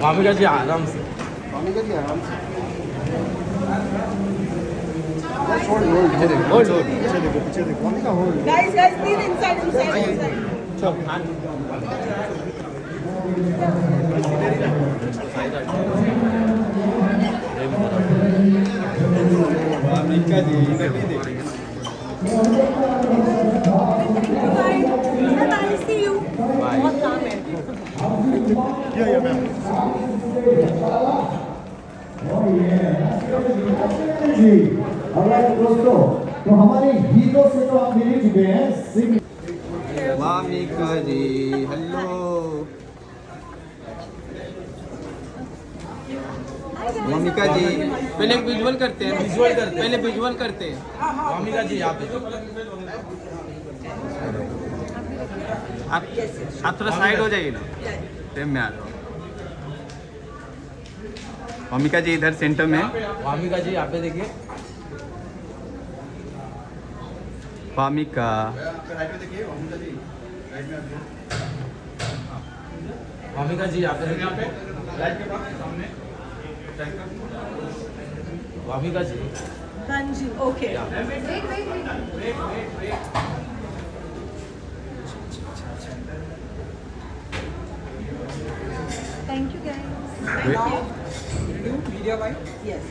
वामिका जी आराम से। वामिका जी आराम से। होल्ड पीछे देखो Wamika hold. Guys, please inside. Wamika ji गड्डी देखो। I'll see you. बहुत काम है। Yeah, ma'am. जी alright दोस्तों, तो हमारे हीरो से तो आप मिल चुके हैं। वामिका जी हेलो। वामिका जी पहले विजुअल करते हैं, पहले विजुअल करते हैं। वामिका जी यहाँ पे आप थोड़ा साइड हो जाइए ना, फ्रेम में आ जाओ। वामिका जी इधर सेंटर में। वामिका जी यहाँ पे देखिए। वामिका वामिका जी यहाँ पे देखिए। Wamika ji Kanji. Okay. Thank you guys. Thank you. Media भाई Yes.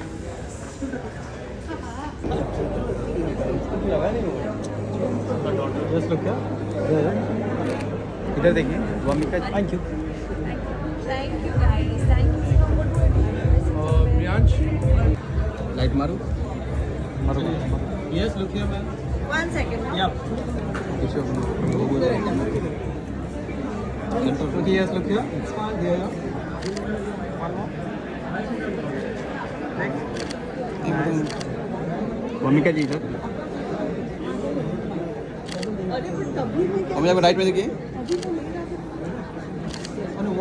इधर देखिए Wamika ji. Thank you. Thank you guys. Thank you so much. Priyansh light मारो मारो। Yes look here ma'am. 1 second. Huh? या okay yes look here. Wamika ji इधर। अरे but कभी मैं क्या वामिका को राइट में देखिए। अभी तो मेरा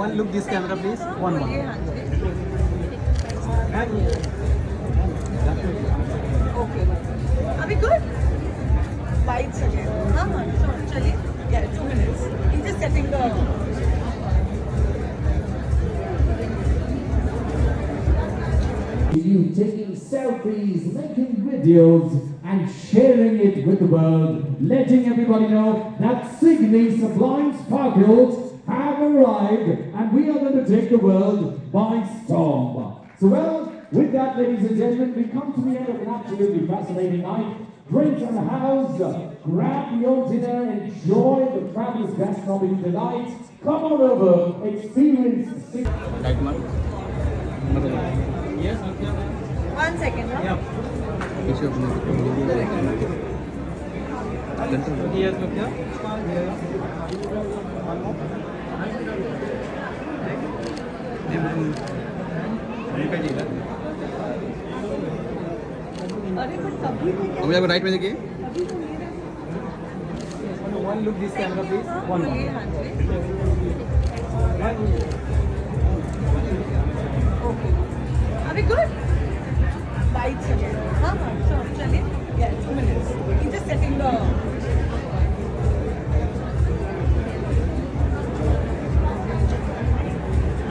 one look this camera please. बोलिए हाँ जी। Okay. अभी good? 5 seconds. हाँ sure. चलिए. Yeah, 2 minutes. He's just setting the. You taking selfies, making videos, and sharing it with the world, letting everybody know that Sydney Sublime Sparkles have arrived, and we are going to take the world by storm. So, well, with that, ladies and gentlemen, we come to the end of an absolutely fascinating night. Drinks in the house, grab your dinner, enjoy the fabulous gastronomy tonight. Come on over, experience Sydney. Light मारो। Yes look here ma'am. 1 second. Huh? या पीछे अपने yes look here. Wamika ji इधर। अरे but कभी मैं क्या वामिका को राइट में देखिए। अभी तो मेरा one look this camera please. बोलिए हाँ जी। Okay. अभी good? 5 seconds. हाँ sure. चलिए. Yeah, 2 minutes. He's just setting the.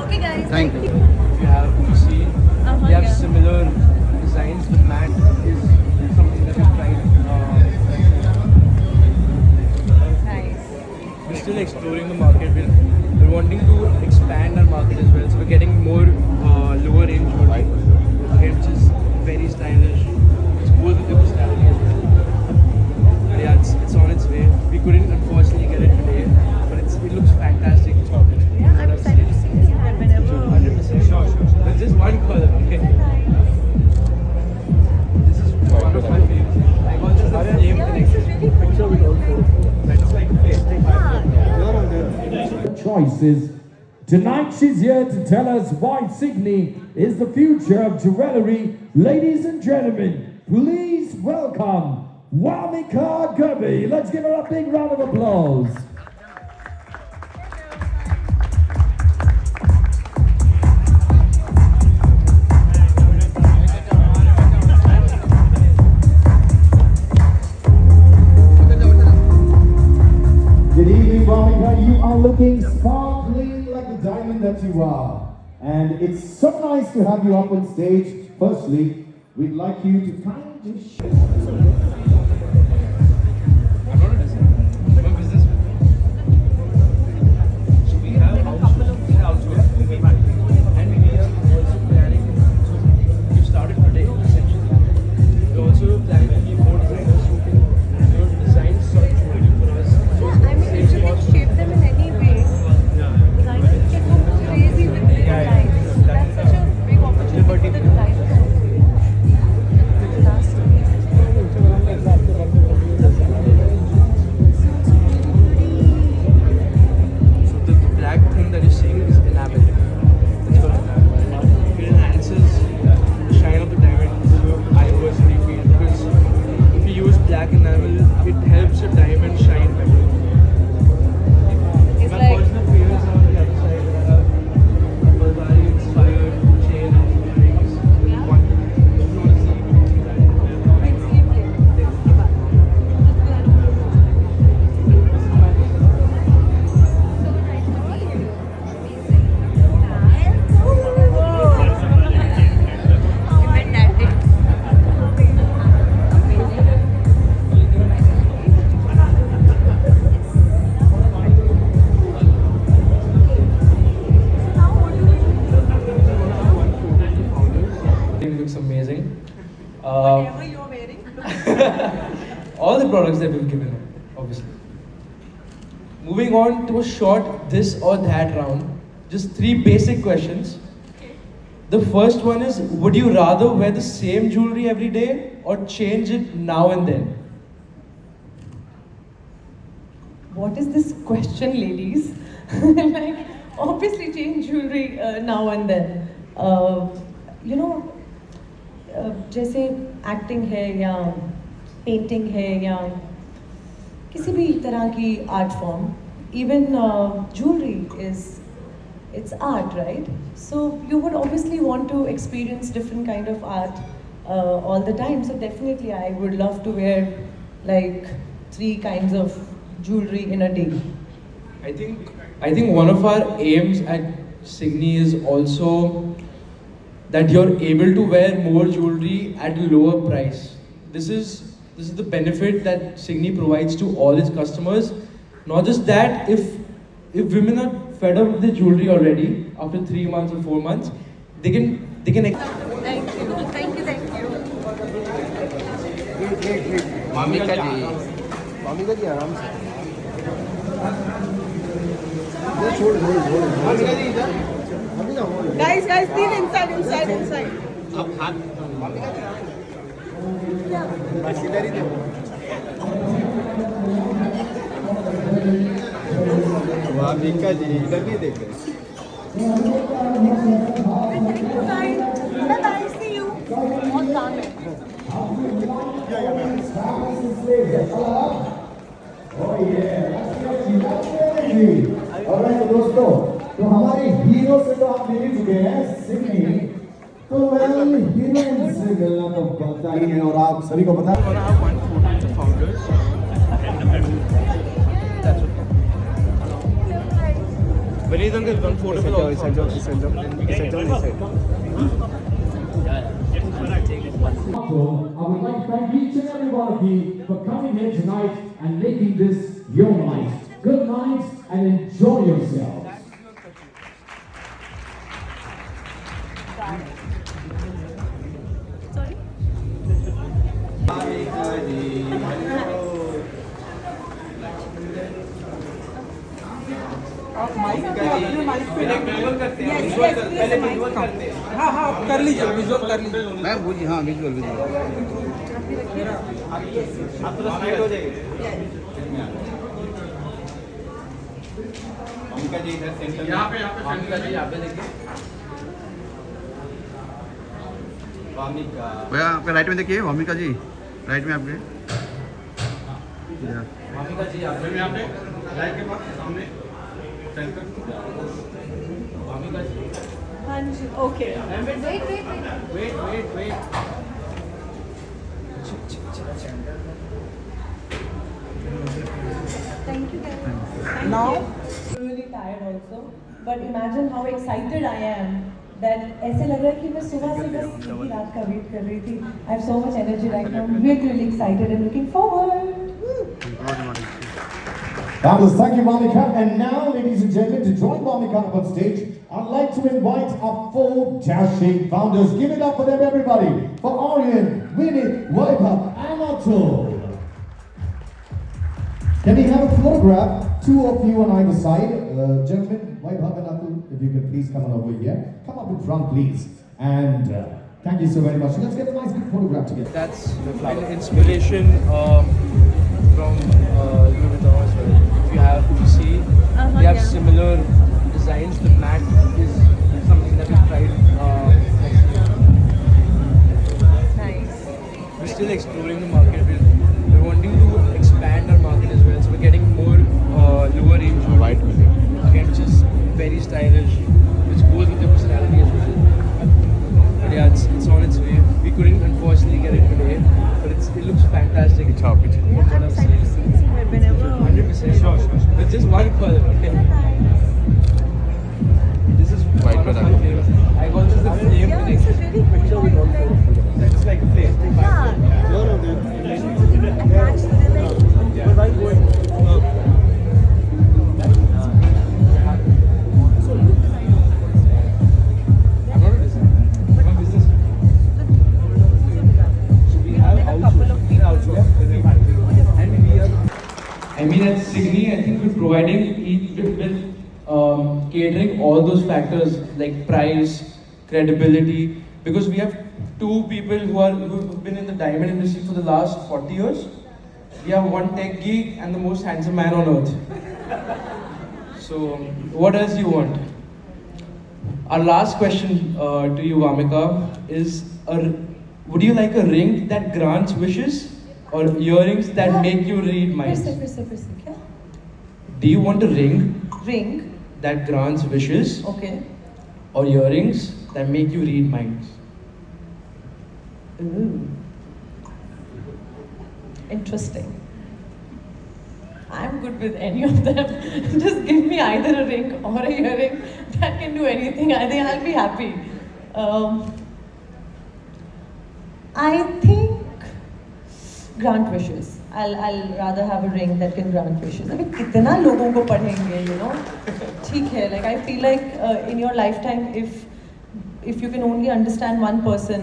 Okay guys. Thank you. You have seen, we have yeah. similar designs. The mat is something that we've tried. Nice. We're still exploring the market. We're wanting to expand our market as well. So we're getting more lower range jewelry, again, which is very stylish. It's both with the personality as well. But yeah, it's on its way. We couldn't unfortunately get it today, but it looks fantastic. Yeah, I'm excited to see this brand whenever. 100%. Sure. There's just one color, okay? This is one of my favorites. I got this the flame Yeah, this is really cool. picture with all four. That's like flame. Choices. Tonight she's here to tell us why Sydney is the future of jewelry. Ladies and gentlemen, please welcome Wamika Gurby. Let's give her a big round of applause. Good evening, Wamika. You are looking sparkling like the diamond that you are. And it's so nice to have you up on stage. Firstly, we'd like you to kindly share. I'm not a designer. I'm a businessman. So we have outsourced and we are also planning. So we've started today essentially. We're also planning to keep more designers who can design such jewelry for us. So I mean, if you can shape them in any way, designers can go crazy with their designs. So that's such a big opportunity for the designers also. Last So the black thing that you're seeing is enamel. It's called enamel. It enhances the shine of the diamond. I personally feel because if you use black enamel, it helps the diamond shine better. It's My like, personal favorites are on the other side. I have a Bulgari inspired chain and earrings. One. If you want to see, you can see that. it's sleep kit. Just glad. Even that day. It looks amazing. Whatever you're wearing. All the products that we've given, obviously. Moving on to a short this or that round. Just 3 basic questions. The first one is, would you rather wear the same jewelry every day or change it now and then? What is this question, ladies? Like, obviously change jewelry now and then. You know, जैसे acting है या painting है या किसी भी तरह की art form, even jewelry is it's art, right? So you would obviously want to experience different kind of art all the time. So definitely I would love to wear like 3 kinds of jewelry in a day. I think one of our aims at Signy is also that you're able to wear more jewelry at a lower price. This is the benefit that Signy provides to all its customers. Not just that, if women are fed up with the jewelry already after 3 months or 4 months, they can. Thank you. Thank you. Wamika ji आराम से छोड़ वामिका जी इधर Guys, please inside. आप हाथ बस इधर ही देखो वामिका जी इधर नहीं देख रहे Thank you, guys. Bye-bye. See you. बहुत काम है. और दोस्तों, तो हमारे हीरो से तो आप मिल ही चुके हैं सिग्नी, तो वेल हीरोइन से मिलना तो बनता ही है और आप सभी को पता है. We're gonna have one photo with the founders. That's okay. Vineet uncle, one photo with all founders. So, I would like to thank each and every one of you for coming here tonight and making this your night. Good night and enjoy yourselves. Sorry. हाँ हाँ कर लीजिए visual कर लीजिए मैं बुझी हाँ visual आप थोड़ा साइड हो जाएंगे वामिका जी इधर सेंटर यहाँ पे वामिका जी यहाँ पे देखिए. वामिका भैया आपके राइट में देखिए वामिका जी राइट में आपके वामिका जी यहाँ पे राइट के पास सामने centre Wamiqa ji. Okay. Wait. Thank you, guys. Now, I'm really tired also. but imagine how excited I am that ऐसे लग रहा है कि मैं सुबह से बस इतनी रात का वेट कर रही थी. I have so much energy right now. I'm really, really excited and looking forward. Fabulous, thank you, Bhumika. And now, ladies and gentlemen, to join Bhumika up on stage, I'd like to invite our 4 dashing founders. Give it up for them, everybody. For Aryan, Vinit, Vaibhav, and Atul. Can we have a photograph? 2 of you on either side. Gentlemen, Vaibhav and Atul, if you could please come on over here. Come up in front, please. And thank you so very much. Let's get a nice big photograph together. That's an inspiration from Louis Vuitton as well. If you see, they have similar designs. The mat is something that we tried next year. Nice. We're still exploring the market. We're wanting to expand our market as well. So we're getting more lower range jewelry. Again, which is very stylish, which goes with your personality as well. But yeah, it's on its way. We couldn't unfortunately get it today, but it looks fantastic. Yeah, I'm excited to see it whenever. 100%. Sure. With just one color. Okay. This is one of my favorites. I got this the flame. Yeah, this is really cool. That's like a flame. Yeah. Attached to the I'm not a designer. I'm a businessman. So we have outsourced. And we are. I mean, at Signy, I think we're providing with catering all those factors like price, credibility, because we have 2 people who've been in the diamond industry for the last 40 years. We have one tech geek and the most handsome man on earth. So, what else do you want? Our last question to you, Vamika, is: would you like a ring that grants wishes, or earrings that make you read minds? फिर से क्या? Do you want a ring Ring. that grants wishes, Okay. or earrings that make you read minds? Ooh. Interesting. I'm good with any of them. Just give me either a ring or a earring that can do anything. I think I'll be happy. I think grant wishes. I'll rather have a ring that can grant wishes. अभी कितना लोगों को पढ़ेंगे, you know? ठीक है. Like I feel like in your lifetime, if you can only understand one person,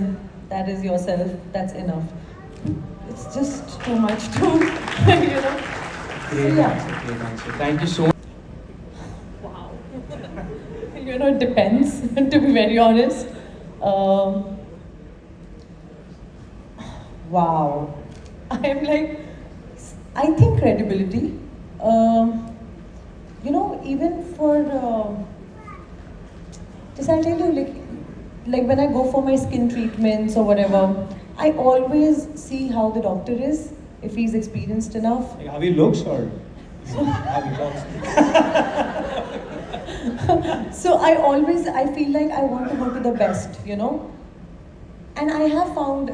that is yourself. That's enough. It's just too much to, you know. Great Yeah. answer, great answer. Thank you so much. Wow. You know, it depends, to be very honest. Wow. I am like, I think credibility. You know, even for, just I'll tell you, like when I go for my skin treatments or whatever, I always see how the doctor is, if he's experienced enough. How he looks or how he talks? So I feel like I want to go to the best, you know. And I have found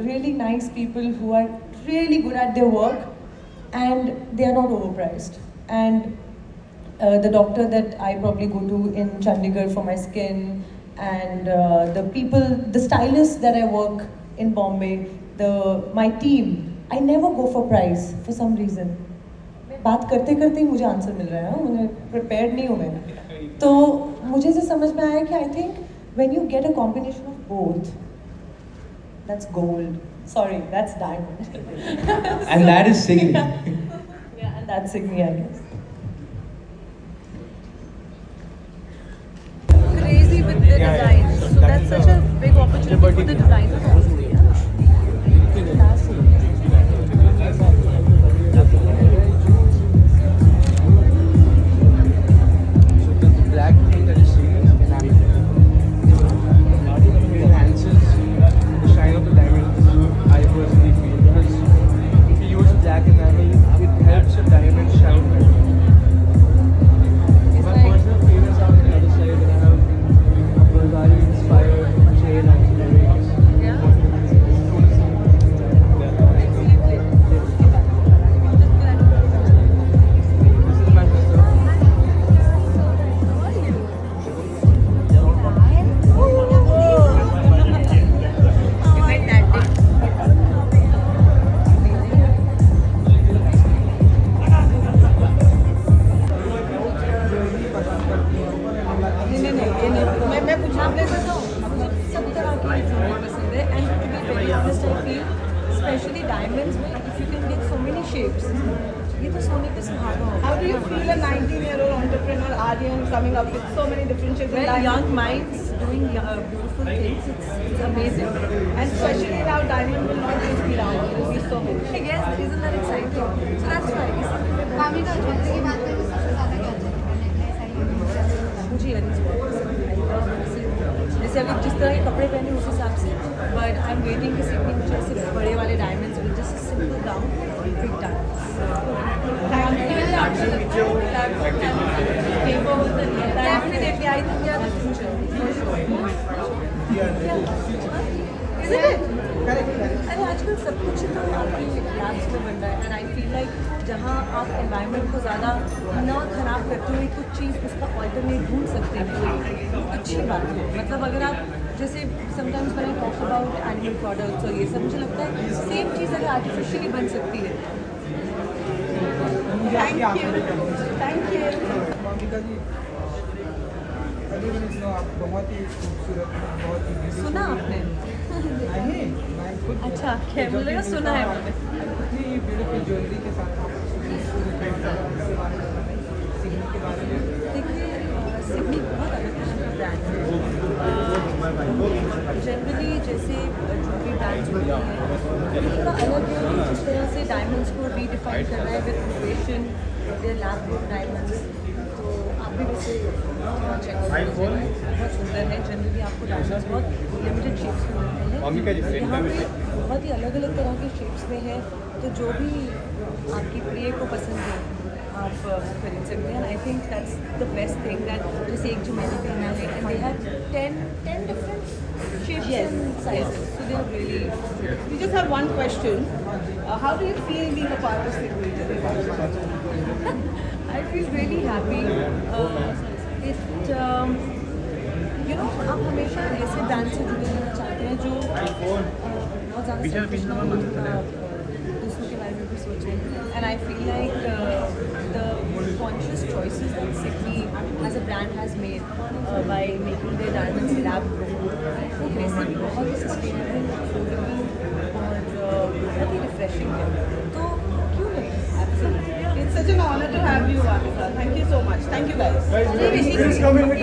really nice people who are really good at their work and they are not overpriced. And the doctor that I probably go to in Chandigarh for my skin, and the stylists that I work in Bombay, my team, I never go for price for some reason. बात करते करते ही मुझे answer मिल रहा है, मुझे prepared नहीं हूँ मैं. तो मुझे से समझ में आया कि I think when you get a combination of both, that's gold. Sorry, that's diamond. And that is Signy. Yeah, and that's Signy, I guess. Crazy with the designs. So that's such a big opportunity for the designers also. Yeah. So the black thing that you see is enamel. It enhances the shine of the diamond. I personally feel, because if you use black enamel, it helps your diamond shine better. It's My like, personal favorites are on the other side, and I have a Bulgari inspired chain and earrings. yeah. मैं आपको बताऊँ, मुझे सब तरह की jewellery पसंद है and to be very honest I feel specially diamonds में if you can get so many shapes, ये तो सोने पे सुहागा होगा. How do you feel a 19-year-old entrepreneur Aryan coming up with so many different shapes? Well, young minds doing beautiful things, it's amazing. And especially now diamond will not just be round, it will be so many. Yes, isn't that exciting? So that's why काफी का jewellery की बात करें तो सबसे ज़्यादा क्या चाहिए नेकलेस है मुझे इयरिंग्स बहुत पसंद है. I love ऐसे जैसे अभी जिस तरह के कपड़े पहने उस हिसाब से, बट आई एम वेटिंग कि सिडनी में जैसे बड़े वाले diamonds will just simple gown big definitely I think यार अरे आजकल सब कुछ तो आपकी लैब्स में बन रहा है एंड आई फील लाइक जहाँ आप एनवायरनमेंट को ज़्यादा ना खराब करते हुए कुछ चीज़ उसका ऑल्टरनेट ढूंढ सकते हैं, अच्छी बात है. मतलब अगर आप जैसे समटाइम्स मैंने टॉक अबाउट एनिमल प्रोडक्ट्स और ये सब, मुझे लगता है सेम चीज़ अगर आर्टिफिशियली बन सकती है. Thank you. मोनिका जी, अभी मैंने सुना आप बहुत ही खूबसूरत, बहुत ही beautiful- सुना आपने? नहीं, मैं खुद अच्छा क्या मुझे लगा सुना है मैंने. इतनी ब्यूटीफुल ज्वेलरी के साथ आप सिडनी के बारे में देखिए सिडनी बहुत अलग किस्म का ब्रांड है. जनरली जैसे ज्वेलरी ब्रांड्स होते हैं थोड़ा अलग है, जिस तरह से डायमंड्स को रीडिफाइन कर रहा है with innovation, their lab grown diamonds. तो आप भी वैसे चेक बहुत सुंदर है. जनरली आपको डायमंड्स बहुत लिमिटेड शेप्स में मिलते हैं, यहाँ पे बहुत ही अलग अलग तरह के शेप्स में है. तो जो भी आपकी प्रिय को पसंद है आप खरीद सकते हैं. I think that's the best thing that जैसे एक जो मैंने पहना है and they have 10 different shapes and sizes, so they are really. We just have one question. How do you feel being a part of Signature? I feel really happy. आप हमेशा ऐसे brand से जुड़े रहना चाहते हैं जो बहुत ज़्यादा दूसरों के बारे में भी सोचें. And I feel like the conscious choices that Sidney as a brand has made by making the diamonds lab वो वैसे भी बहुत ही सस्टेनेबल, अफोर्डेबल और बहुत ही रिफ्रेशिंग है. तो क्यों नहीं, absolutely. It's such an honor to have you, Monica. Thank you so much. Thank you guys. Please come in with